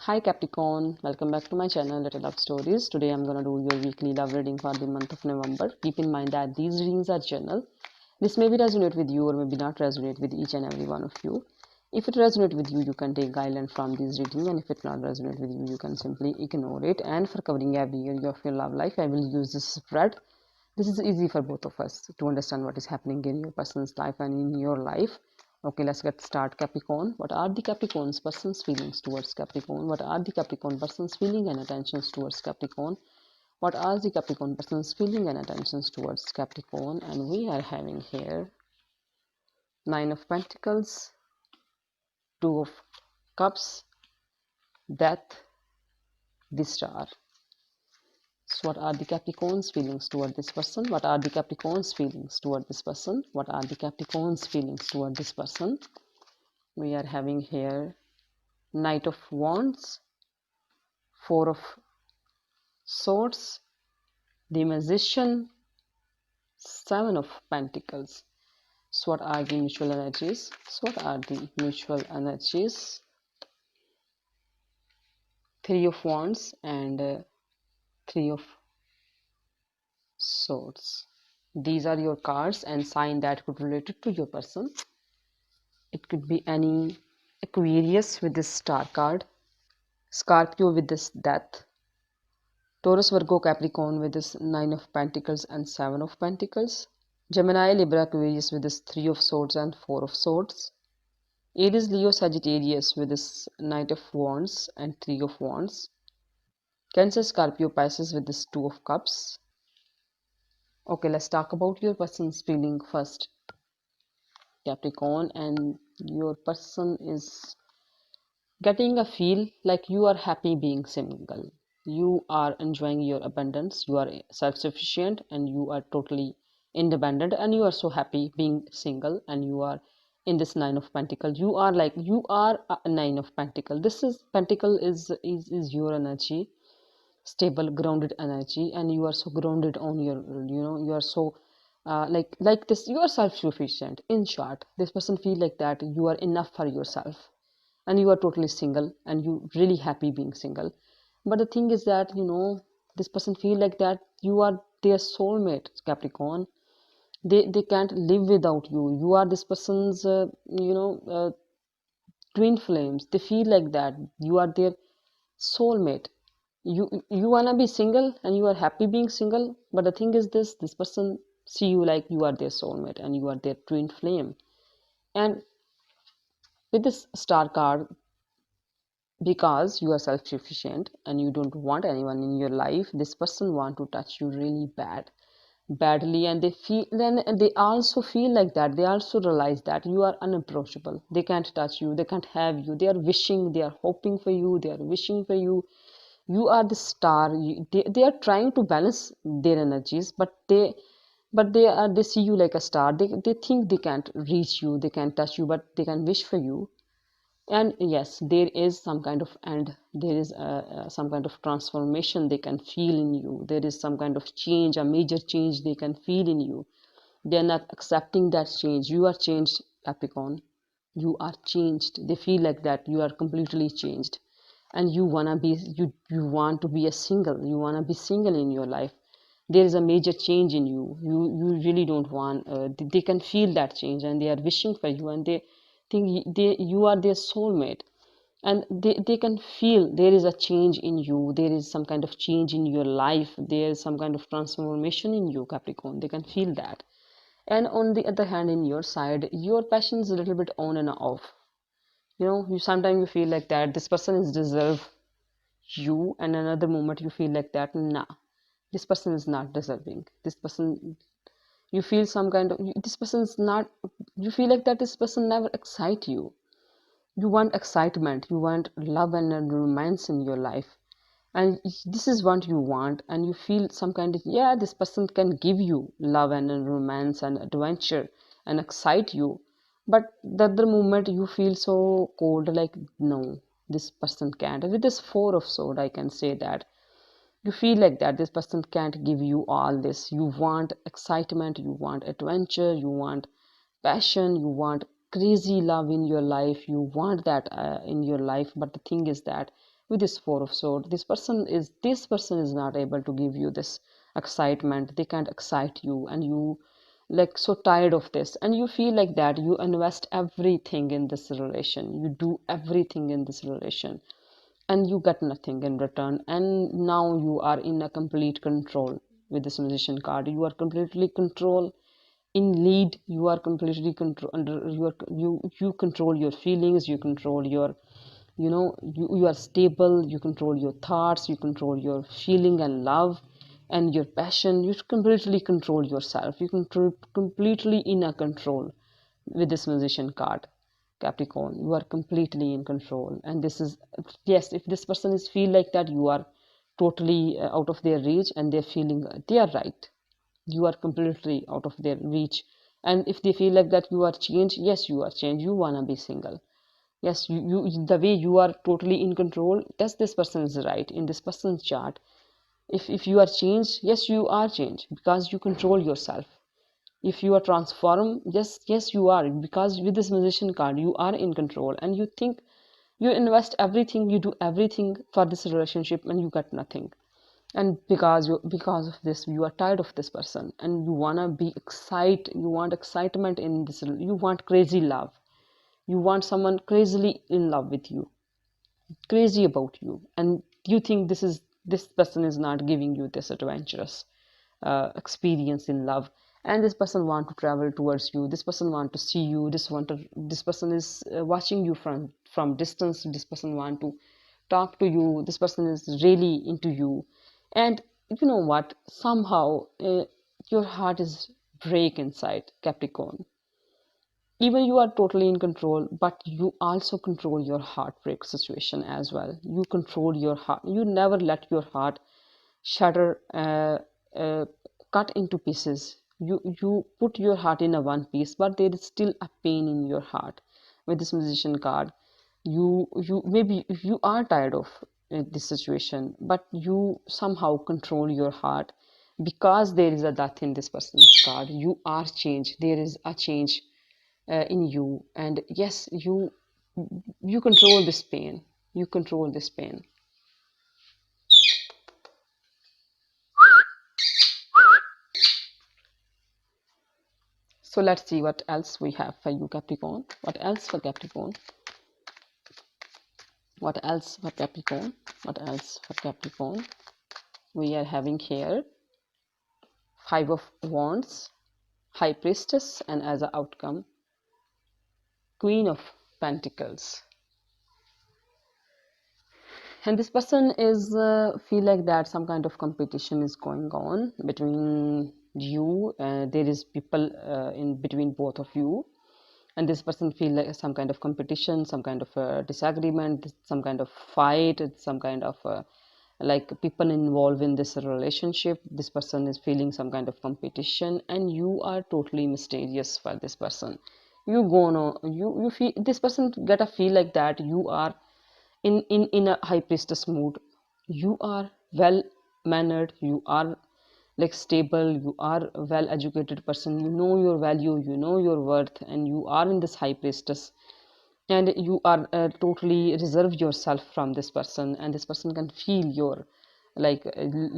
Hi Capricorn, welcome back to my channel Little Love Stories. Today I'm gonna do your weekly love reading for the month of November. Keep in mind that these readings are general. This may be resonate with you or maybe not resonate with each and every one of you. If it resonates with you, you can take guidelines from these reading, and if it not resonate with you, you can simply ignore it. And for covering every area of your love life, I will use this spread. This is easy for both of us to understand what is happening in your person's life and in your life. Okay, let's get start. Capricorn, what are the Capricorn's person's feelings towards Capricorn? What are the Capricorn person's feeling and attentions towards Capricorn? What are the Capricorn person's feeling and attentions towards Capricorn? And we are having here Nine of Pentacles, Two of Cups, Death, the Star. So what are the Capricorn's feelings toward this person? What are the Capricorn's feelings toward this person? What are the Capricorn's feelings toward this person? We are having here Knight of Wands, Four of Swords, the Magician, Seven of Pentacles. So what are the mutual energies? Three of Wands and Three of Swords. These are your cards and sign that could relate it to your person. It could be any Aquarius with this star card, Scorpio with this Death, Taurus, Virgo, Capricorn with this Nine of Pentacles and Seven of Pentacles, Gemini, Libra, Aquarius with this Three of Swords and Four of Swords, Aries, Leo, Sagittarius with this Knight of Wands and Three of Wands, Cancer, Scorpio, Pisces with this Two of Cups. Okay, let's talk about your person's feeling first, Capricorn. And your person is getting a feel like you are happy being single. You are enjoying your abundance, you are self-sufficient, and you are totally independent, and you are so happy being single. And you are in this Nine of Pentacles. You are like, you are a Nine of Pentacles. This is Pentacle is your energy, stable, grounded energy, and you are so grounded on your, you are so like this, you are self-sufficient. In short, this person feel like that you are enough for yourself, and you are totally single, and you really happy being single. But the thing is that, this person feel like that you are their soulmate, Capricorn. They can't live without you. You are this person's twin flames. They feel like that you are their soulmate. You wanna be single and you are happy being single, but the thing is this person see you like you are their soulmate and you are their twin flame. And with this star card, because you are self-sufficient and you don't want anyone in your life, this person want to touch you really badly, and they feel, then they also feel like that, they also realize that you are unapproachable. They can't touch you, they can't have you. They are wishing, they are hoping for you, they are wishing for you. You are the star. They are trying to balance their energies, but they see you like a star. They think they can't reach you, they can't touch you, but they can wish for you. And yes, there is some kind of, and there is some kind of transformation they can feel in you. There is some kind of change, a major change they can feel in you. They are not accepting that change. You are changed, Capricorn. You are changed. They feel like that you are completely changed, and you want to be a single. You want to be single in your life. There is a major change in you. You really don't want. They can feel that change, and they are wishing for you, and they think you are their soulmate. And they can feel there is a change in you. There is some kind of change in your life. There is some kind of transformation in you, Capricorn. They can feel that. And on the other hand, in your side, your passion is a little bit on and off. You sometimes you feel like that this person is deserve you, and another moment you feel like that, nah, this person is not deserving. This person, you feel some kind of, this person is not, you feel like that this person never excite you. You want excitement, you want love and romance in your life, and this is what you want. And you feel some kind of, yeah, this person can give you love and romance and adventure and excite you. But the other moment you feel so cold, like, no, this person can't. With this Four of Sword, I can say that you feel like that this person can't give you all this. You want excitement, you want adventure, you want passion, you want crazy love in your life, you want that in your life. But the thing is that with this Four of Swords, this person is not able to give you this excitement. They can't excite you, and you like so tired of this, and you feel like that you invest everything in this relation, you do everything in this relation, and you get nothing in return. And now you are in a complete control. With this Magician card, you are completely control in lead. You are completely control under you control your feelings, you control your, you are stable, you control your thoughts, you control your feeling and love and your passion. You completely control yourself, you control completely in a control. With this Magician card, Capricorn, you are completely in control. And this is, yes, if this person is feel like that you are totally out of their reach, and they're feeling they are right, you are completely out of their reach. And if they feel like that you are changed, yes, you are changed, you wanna be single. Yes, the way you are totally in control, that's this person is right in this person's chart. If you are changed, yes, you are changed because you control yourself. If you are transformed, yes, yes, you are, because with this Magician card you are in control, and you think you invest everything, you do everything for this relationship, and you get nothing. And because of this you are tired of this person, and you wanna be excite, you want excitement in this, you want crazy love, you want someone crazily in love with you, crazy about you. And you think this person is not giving you this adventurous experience in love. And this person want to travel towards you, this person want to see you, this person is watching you from distance, this person want to talk to you, this person is really into you. And you know what, somehow your heart is break inside, Capricorn. Even you are totally in control, but you also control your heartbreak situation as well. You control your heart, you never let your heart shatter, uh, cut into pieces. You put your heart in a one piece, but there is still a pain in your heart. With this Magician card, you maybe you are tired of this situation, but you somehow control your heart, because there is a death in this person's card. You are changed, there is a change in you. And yes, you control this pain, you control this pain. So let's see what else we have for you, Capricorn. What else for Capricorn? What else for Capricorn? What else for Capricorn? We are having here Five of Wands, High Priestess, and as an outcome, Queen of Pentacles. And this person is feel like that some kind of competition is going on between you. There is people in between both of you, and this person feel like some kind of competition, some kind of disagreement, some kind of fight, some kind of like people involved in this relationship. This person is feeling some kind of competition, and you are totally mysterious for this person. You go no, you feel this person get a feel like that you are in a High Priestess mood. You are well mannered, you are like stable, you are a well educated person, you know your value, you know your worth, and you are in this High Priestess. And you are totally reserve yourself from this person, and this person can feel your like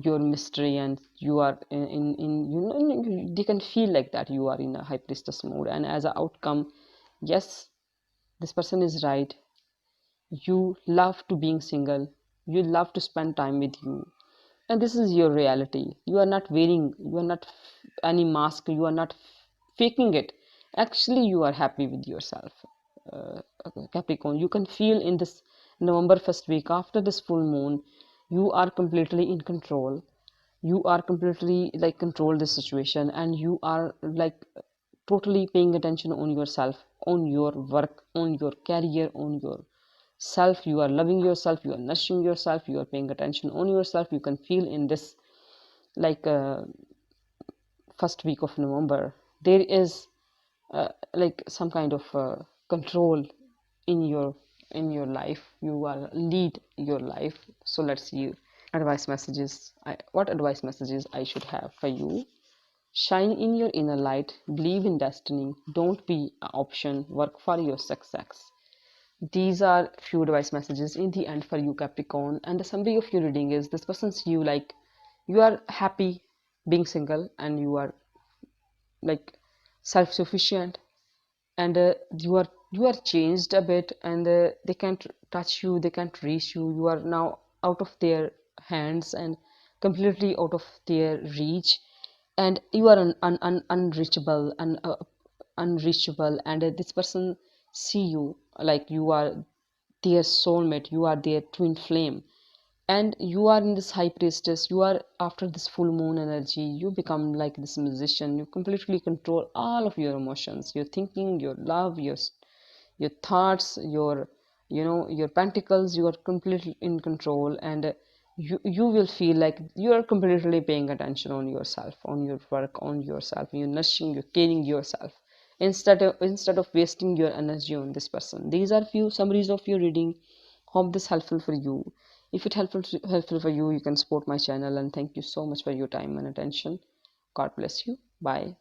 your mystery, and you are in you know, they can feel like that you are in a High Priestess mode. And as an outcome, yes, this person is right, you love to being single, you love to spend time with you, and this is your reality. You are not wearing, you are not any mask, you are not faking it. Actually you are happy with yourself, uh, Capricorn. You can feel in this November first week after this full moon, you are completely in control, you are completely like control the situation, and you are like totally paying attention on yourself, on your work, on your career, on your self. You are loving yourself, you are nurturing yourself, you are paying attention on yourself. You can feel in this like first week of November there is like some kind of control in your life. You are lead your life. So let's see advice messages. What advice messages I should have for you, Shine in your inner light, believe in destiny, don't be an option, work for your success. These are few advice messages in the end for you, Capricorn. And the summary of your reading is this person see you like you are happy being single and you are like self-sufficient, and you are changed a bit, and they can't touch you, they can't reach you, you are now out of their hands and completely out of their reach, and you are unreachable and unreachable, and this person see you like you are their soulmate, you are their twin flame, and you are in this high priestess, you are after this full moon energy, you become like this musician, you completely control all of your emotions, your thinking, your love, your thoughts, your pentacles, you are completely in control, and you will feel like you are completely paying attention on yourself, on your work, on yourself, you're nurturing, you're caring yourself, instead of wasting your energy on this person. These are few summaries of your reading. Hope this helpful for you. If it helpful for you, you can support my channel, and thank you so much for your time and attention. God bless you. Bye.